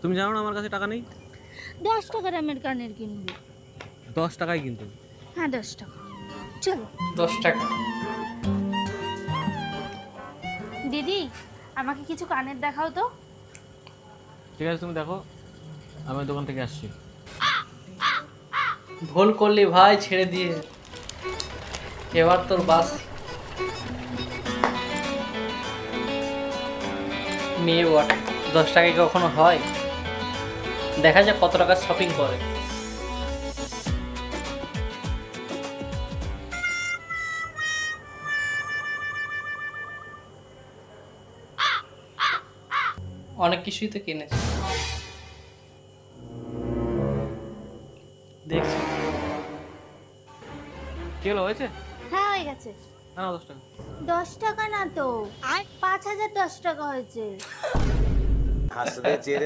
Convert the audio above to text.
তুমি জানো না আমার কাছে টাকা নেই? 10 টাকা দামের কানের কিনবো। 10 টাকায় কিন্তু। হ্যাঁ 10 টাকা, চলো। 10 টাকা। দিদি আমাকে কিছু কানের দেখাও তো। ঠিক আছে তুমি দেখো, আমি দোকান থেকে আসছি। ভুল করলি ভাই, ছেড়ে দিয়ে এবার তোর বাস। মেয়ে বটে, 10 টাকায় কখনো হয়? দেখা যাক কত টাকা শপিং করে। অনেক কিছুই তো কিনেছে, দেখছি। কি হলো, হয়েছে? হ্যাঁ হয়ে গেছে। না 10 টাকা। 10 টাকা না তো, 5010 টাকা হয়েছে। হাসলে চেহারা